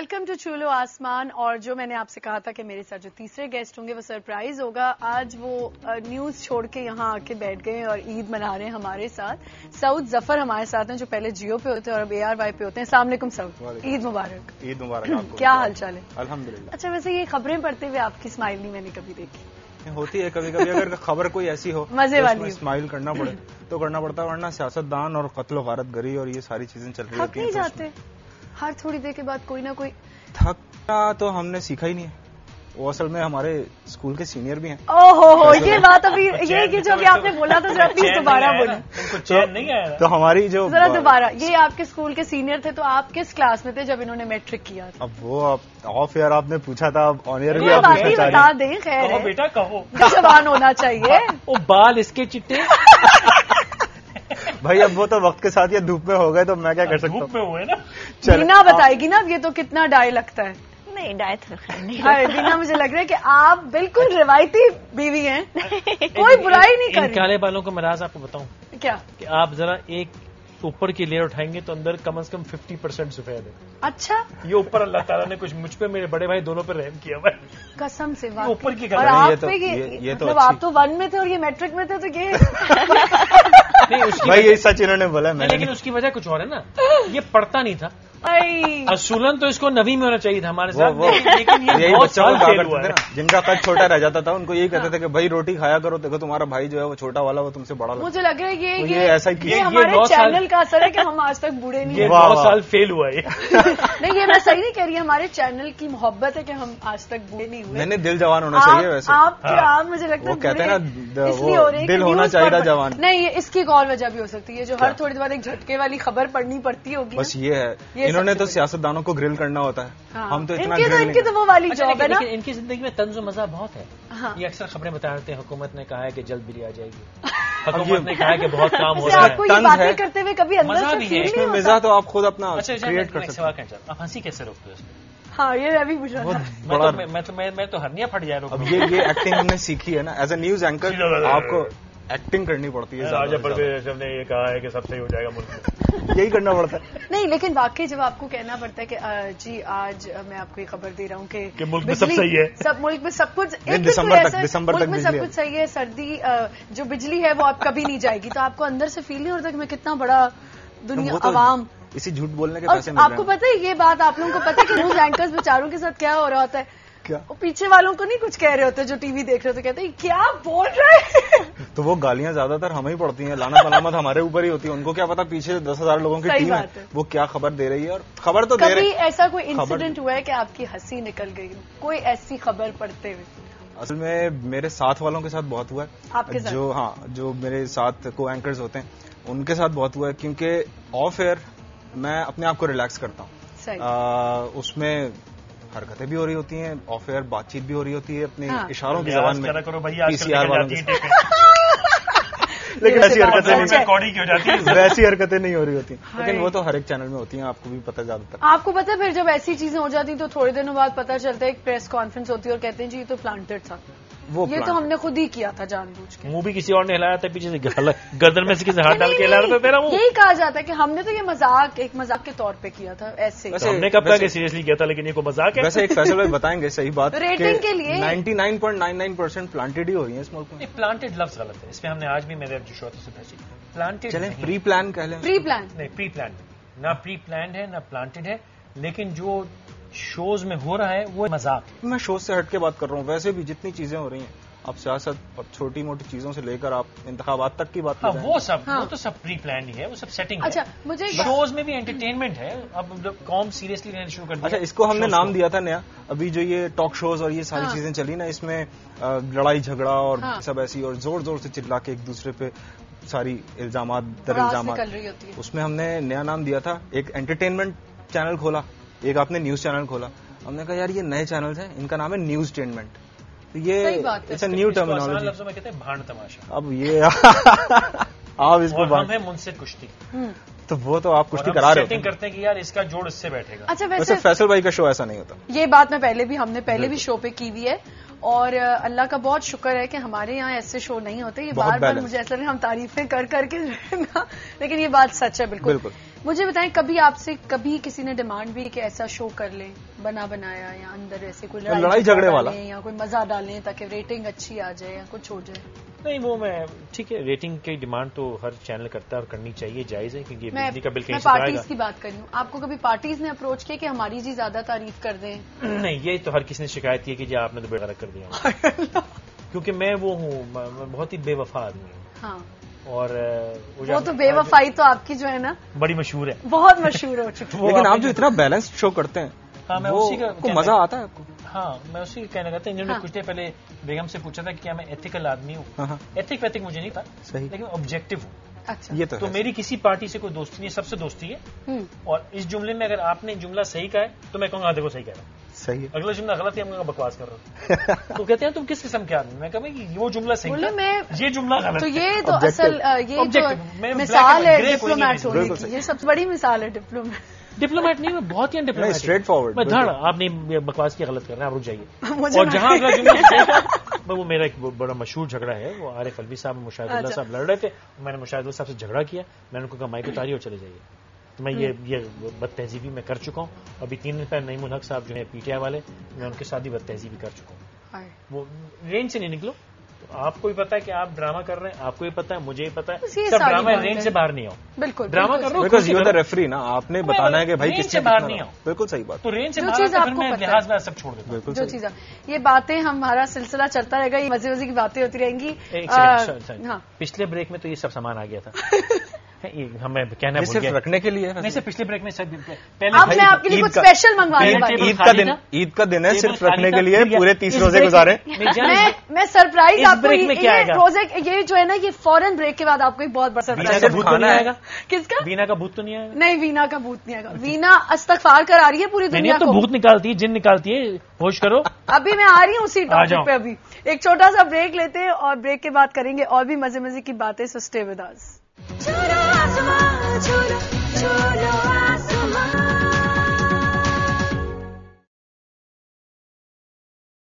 Welcome to چولو آسمان. اور جو میں نے آپ سے کہا تھا کہ میرے ساتھ جو تیسرے گیسٹ ہوں گے وہ سرپرائز ہوگا. آج وہ نیوز چھوڑ کے یہاں آ کے بیٹھ گئے اور عید منا رہے ہیں ہمارے ساتھ. سعود ظفر ہمارے ساتھ ہیں جو پہلے جیو پہ ہوتے ہیں اور اب ARY پہ ہوتے ہیں. السلام علیکم سعود, عید مبارک. عید مبارک. کیا حال چال ہے؟ الحمدللہ. اچھا, ویسے یہ خبریں پڑھتے ہوئے آپ کی اسمائل نہیں میں نے کبھی دیکھی. ہوتی ہے کبھی کبھی, اگر خبر کوئی ایسی ہو مزے والی اسمائل کرنا پڑے تو کرنا پڑتا ہے, ورنہ سیاست دان اور قتل و غارت گری اور یہ ساری چیزیں چل رہی تھک نہیں جاتے ہر تھوڑی دیر کے بعد کوئی نہ کوئی؟ تھکنا تو ہم نے سیکھا ہی نہیں ہے. وہ اصل میں ہمارے اسکول کے سینئر بھی ہیں. اوہ یہ بات ابھی یہ کہ جو ابھی آپ نے بولا تو ذرا پلیز دوبارہ بولیں. تو ہماری جو ذرا دوبارہ, یہ آپ کے اسکول کے سینئر تھے تو آپ کس کلاس میں تھے جب انہوں نے میٹرک کیا تھا؟ اب وہ آف ایئر آپ نے پوچھا تھا, اب آن ایئر بھی آپ پوچھنا چاہ بتا رہی دیں. خیر بیٹا کہو, جوان ہونا چاہیے. وہ بال اس کے چٹے بھائی, اب وہ تو وقت کے ساتھ یہ دھوپ میں ہو گئے تو میں کیا کر سکتا ہوں. دھوپ میں ہوئے نا. بینا بتائے گی نا اب یہ تو کتنا ڈائی لگتا ہے. نہیں ڈائٹ نہیں. بینا مجھے لگ رہا ہے کہ آپ بالکل روایتی بیوی ہیں, کوئی برائی نہیں کر ان کالے بالوں کا مراز آپ کو بتاؤں کیا کہ آپ ذرا ایک اوپر کی لیئر اٹھائیں گے تو اندر کم از کم 50% سفید ہے. اچھا, یہ اوپر اللہ تعالیٰ نے کچھ مجھ پہ میرے بڑے بھائی دونوں پہ رحم کیا ہوا ہے. قسم سے اوپر کی اور یہ آپ تو- پہ یہ تو مطلب اچھی- آپ تو 1 میں تھے اور یہ میٹرک میں تھے تو یہ نہیں اس کی بھائی یہ سچ انہوں نے بولا, میں لیکن اس کی وجہ کچھ اور ہے نا, یہ پڑھتا نہیں تھا. ای، اصولن تو اس کو 9ویں میں ہونا چاہیے تھا ہمارے ساتھ, لیکن یہ یہی بہت بچوں کو سال کہا فیل کرتے ہوا تھے ہے. نا, جن کا قد چھوٹا رہ جاتا تھا ان کو یہی کہتے تھے کہ بھائی روٹی کھایا کرو, دیکھو تمہارا بھائی جو ہے وہ چھوٹا والا وہ تم سے بڑا لگتا مجھے لگ رہا ہے ہے. یہ یہ ایسا ہی کیا. یہ یہ ہمارے 9 سال چینل کا اثر ہے کہ ہم آج تک بوڑھے نہیں یہ ہیں. واہ 9 واہ. سال فیل ہوا ہے. نہیں یہ میں صحیح نہیں کہہ رہی, ہمارے چینل کی محبت ہے کہ ہم آج تک بوڑھے نہیں ہوئے. میں نے دل جوان ہونا چاہیے ویسے. آپ مجھے لگتا ہے وہ کہتے ہیں نا, اس لیے وہ ہو رہے ہیں کہ دل ہونا نیوز چاہیے پر- جوان. نہیں, اس کی ایک اور وجہ بھی ہو سکتی ہے جو ہر تھوڑی دیر بعد ایک جھٹکے والی خبر پڑھنی پڑتی ہوگی. بس یہ ہے, یہ انہوں نے سب تو سے سیاست دانوں کو گرل کرنا ہوتا ہے, ہم تو اتنا ان گرل کی تو وہ والی اچھا, جاب ہے نا. لیکن ان کی زندگی میں طنز و مزہ بہت ہے. ہاں. یہ اکثر خبریں بتا رہتے ہیں حکومت نے کہا ہے کہ جلد بلی آ جائے گی, حکومت نے کہا ہے کہ بہت کام ہو ویسے رہا آپ کو ہے. یہ طنز باتیں ہے. کرتے ہوئے کبھی اندر مزہ سے بھی ہے. فیل اس نہیں میں ہوتا؟ مزہ تو آپ خود اپنا اچھا کریٹ کر میں سکتے سوال کرنا چاہتا ہوں, آپ ہنسی کیسے روکتے ہو اس میں؟ ہاں یہ ابھی پوچھ رہا تھا. میں تو ہرنیا پھٹ جائے اب یہ ایکٹنگ ہم نے سیکھی ہے نا, ایز اے نیوز اینکر آپ کو ایکٹنگ کرنی پڑتی ہے. زیادہ سے زیادہ. اعظم نے یہ کہا ہے کہ سب صحیح ہو جائے گا ملک میں. یہی کرنا پڑتا ہے. نہیں لیکن واقعی جب آپ کو کہنا پڑتا ہے کہ جی آج میں آپ کو یہ خبر دے رہا ہوں کہ ملک میں سب بجلی- صحیح ہے. سب ملک میں سب کچھ نہیں، ایک دسمبر بالکل تک- ایسا- دسمبر ملک تک میں بجلی سب کچھ صحیح ہے, سردی جو بجلی ہے وہ آپ کبھی نہیں جائے گی, تو آپ کو اندر سے فیل نہیں ہوتا کہ میں کتنا بڑا دنیا وہ تو عوام. اسی جھوٹ بولنے کے اور پیسے مل آپ رہے کو ہیں. پتا ہے یہ بات آپ لوگوں کو پتا ہے کہ نیوز اینکرز بیچاروں کے ساتھ کیا ہو رہا ہوتا ہے؟ کیا وہ پیچھے والوں کو نہیں کچھ کہہ رہے ہوتے جو ٹی وی دیکھ رہے ہوتے, کہتے ہیں کیا بول رہے ہیں. تو وہ گالیاں زیادہ تر ہمیں ہی پڑتی ہیں, لانا ملامت ہمارے اوپر ہی ہوتی ہے. ان کو کیا پتا پیچھے 10,000 لوگوں کی صحیح ٹیم ہے, بات ہے. وہ کیا خبر دے رہی ہے, اور خبر تو دے رہی کبھی ہے. ایسا کوئی انسیڈنٹ ہوا ہے کہ آپ کی ہنسی نکل گئی, کوئی ایسی خبر پڑھتے ہوئے؟ اصل میں میرے ساتھ والوں کے ساتھ بہت ہوا آپ کے ہے, ساتھ؟ جو میرے ساتھ کو اینکرز ہوتے ہیں ان کے ساتھ بہت ہوا ہے, کیونکہ آف ایئر میں اپنے آپ کو ریلیکس کرتا ہوں. صحیح. اس میں حرکتیں بھی ہو رہی ہوتی ہیں, آف ایئر بات چیت بھی ہو رہی ہوتی ہے اپنے ہاں. اشاروں کی زبان میں. کرو بھائی, PCR والوں کے کے لیکن ایسی حرکتیں اچھا. نہیں, کوڑی کی ہو جاتی ہے. ویسی حرکتیں نہیں ہو رہی ہوتی, ہائے. لیکن وہ تو ہر ایک چینل میں ہوتی ہیں, آپ کو بھی پتہ زیادہ تر. آپ کو پتا ہے پھر جب ایسی چیزیں ہو جاتی ہیں تو تھوڑے دنوں بعد پتا چلتا ہے, ایک پریس کانفرنس ہوتی ہے اور کہتے ہیں جی یہ تو پلانٹڈ تھا, وہ یہ تو ہم نے خود ہی کیا تھا جان بوجھ کے. منہ بھی کسی اور نے ہلایا تھا, پیچھے سے گردن میں سے کسی ہاتھ ڈال کے ہلا رہا تھا میرا منہ. یہی کہا جاتا ہے کہ ہم نے تو یہ مذاق ایک مذاق کے طور پہ کیا تھا ایسے ہی. ویسے- ہم نے کب کہا کہ سیریسلی کیا تھا, لیکن یہ کو مذاق ہے. ویسے ایک فیصل بھائی بتائیں گے صحیح بات, ریٹنگ کے لیے 99.99% پلانٹڈ ہی ہو رہی ہیں اس ملک میں. پلانٹڈ لفظ غلط ہے, اس میں ہم نے آج بھی میرے جو شوتوں سے پھنسی. پلانٹڈ چلیں پری پلان کہہ لیں. Pre plan. نہیں, پری پلانڈ نہ پری پلانڈ ہے نہ پلانٹڈ ہے, لیکن جو شوز میں ہو رہا ہے وہ مذاق ہے. میں شوز سے ہٹ کے بات کر رہا ہوں, ویسے بھی جتنی چیزیں ہو رہی ہیں, اب سیاست اور چھوٹی موٹی چیزوں سے لے کر آپ انتخابات تک کی بات ہاں, کر رہے ہیں. وہ تو سب پری پلانڈ ہی ہے, وہ سب سیٹنگ اچھا ہے. مجھے شوز میں بھی انٹرٹینمنٹ ہے. اب جب قوم سیریسلی لینا شروع کر دیا. اچھا, اس کو ہم نے shows نام دیا تھا نیا, ابھی جو یہ ٹاک شوز اور یہ ساری ہاں. چیزیں چلی نا, اس میں لڑائی جھگڑا اور ہاں. سب ایسی, اور زور زور سے چلا کے ایک دوسرے پہ ساری الزامات در راز الزامات. نکل رہی ہوتی ہے. اس میں ہم نے نیا نام دیا تھا, ایک انٹرٹینمنٹ چینل کھولا, ایک آپ نے نیوز چینل کھولا. ہم نے کہا یار یہ نئے چینلز ہیں, ان کا نام ہے نیوز ٹینمنٹ. تو یہ صحیح بات ہے. اٹس اے نیو اس کو آسان ٹرمینالوجی. لفظوں میں کہتے ہیں بھانڈ تماشا. اب یہ آپ اس کو اور ہم ہیں منصف کشتی, تو وہ تو آپ اور کشتی ہم کرا رہے سیٹنگ ہوتے ہیں. کرتے ہیں کہ یار اس کا جوڑ اس سے بیٹھے گا. اچھا ویسے ویسے فیصل بھائی کا شو ایسا نہیں ہوتا. یہ بات میں ہم نے پہلے بھی شو پہ کی ہوئی ہے, اور اللہ کا بہت شکر ہے کہ ہمارے یہاں ایسے شو نہیں ہوتے. یہ بہت بار بار balance. مجھے ایسا لگتا ہے ہم تعریفیں کر کے لیکن یہ بات سچ ہے بالکل. بالکل. مجھے بتائیں کبھی آپ سے کبھی کسی نے ڈیمانڈ بھی کہ ایسا شو کر لیں بنا بنایا یا اندر ایسے کوئی لڑائی جھگڑے والا یا کوئی مزہ ڈالیں تاکہ ریٹنگ اچھی آ جائے یا کچھ ہو جائے؟ نہیں وہ میں ٹھیک ہے ریٹنگ کی ڈیمانڈ تو ہر چینل کرتا ہے اور کرنی چاہیے، جائز ہے کیونکہ بجلی کا بل کہیں سے آئے گا. پارٹیز کی بات کر رہی ہوں، آپ کو کبھی پارٹیز نے اپروچ کیا کہ ہماری جی زیادہ تعریف کر دیں؟ نہیں یہ تو ہر کسی نے شکایت کی کہ جی آپ نے تو بے غرق کر دیا کیونکہ میں وہ ہوں میں بہت ہی بے وفا آدمی ہوں. ہاں اور وہ تو بے وفائی تو آپ کی جو ہے نا بڑی مشہور ہے، بہت مشہور ہو چکی ہے. لیکن آپ جو اتنا بیلنس شو کرتے ہیں ہاں میں اسی کا مزہ آتا ہے آپ کو؟ ہاں میں اسی کا کہنا چاہتا ہوں. انہوں نے کچھ دیر پہلے بیگم سے پوچھا تھا کہ کیا میں ایتھیکل آدمی ہوں. ایتھک ویتھک مجھے نہیں تھا لیکن آبجیکٹو ہوں. اچھا یہ تو میری کسی پارٹی سے کوئی دوستی نہیں، سب سے دوستی ہے. اور اس جملے میں اگر آپ نے جملہ صحیح کہا ہے تو میں کہوں گا دیکھو صحیح کہہ رہا ہوں، صحیح ہے. اگلا جملہ غلط ہے، ہم بکواس کر رہا ہوں. تو کہتے ہیں تم کس قسم کے آدمی؟ میں کہا وہ جملہ صحیح تھا، یہ جملہ غلط. تو یہ تو اصل یہ جو مثال ہے ڈپلومیٹ ہونے کی، یہ سب سے بڑی مثال ہے ڈپلومیٹ نہیں، میں بہت ہی ڈپلومیٹ، اسٹریٹ فارورڈ. میں دھڑ آپ نے بکواس کی غلط کر رہے ہیں، آپ رک جائیے. اور جہاں اگلا جملہ وہ میرا ایک بڑا مشہور جھگڑا ہے، وہ عارف الوی صاحب مشاہد اللہ صاحب لڑ رہے تھے، میں نے مشاہد اللہ صاحب سے جھگڑا کیا. میں نے ان کو کہا مائک اتاری اور چلے جائیے. تو میں یہ بد تہذیبی میں کر چکا ہوں. ابھی 3 دن پہلے نعیم الحق صاحب جو ہیں پی ٹی آئی والے، میں ان کے ساتھ بھی بد تہذیبی کر چکا ہوں. وہ رینج سے نہیں نکلو. آپ کو بھی پتا ہے کہ آپ ڈرامہ کر رہے ہیں، آپ کو بھی پتا ہے، مجھے بھی پتا ہے، سب ڈرامہ رینج سے باہر نہیں آؤ. بالکل ڈرامہ کر رہا because you are the referee نا، آپ نے بتانا ہے کہ بھائی رینج سے باہر نہیں آؤ. بالکل صحیح بات. تو رینج سے باہر میں لحاظ میں سب چھوڑ دیتا ہوں. جو چیز یہ باتیں ہمارا سلسلہ چلتا رہے گا، یہ مزے مزے کی باتیں ہوتی رہیں گی. پچھلے بریک میں تو یہ سب سامان آ گیا تھا، ہمیں کہنا ہے صرف رکھنے کے لیے. نہیں سر پچھلے بریک میں اب میں آپ کے لیے کچھ اسپیشل منگوانے عید کا دن ہے، صرف رکھنے کے لیے پورے 30 روزے گزارے. میں سرپرائز آپ کو روزے یہ جو ہے نا، یہ فوراً بریک کے بعد آپ کو ایک بہت بڑا سرپرائز آئے گا. کس کا؟ وینا کا بھوت تو نہیں آئے گا؟ نہیں وینا کا بھوت نہیں آئے گا. وینا استغفار کرا رہی ہے پوری دنیا کو. بھوت نکالتی ہے، جن نکالتی ہے، ہوش کرو. ابھی میں آ رہی ہوں اسی ٹاپک پہ. ابھی ایک چھوٹا سا بریک لیتے ہیں اور بریک کے بعد کریں گے اور بھی مزے مزے کی باتیں. So stay with us.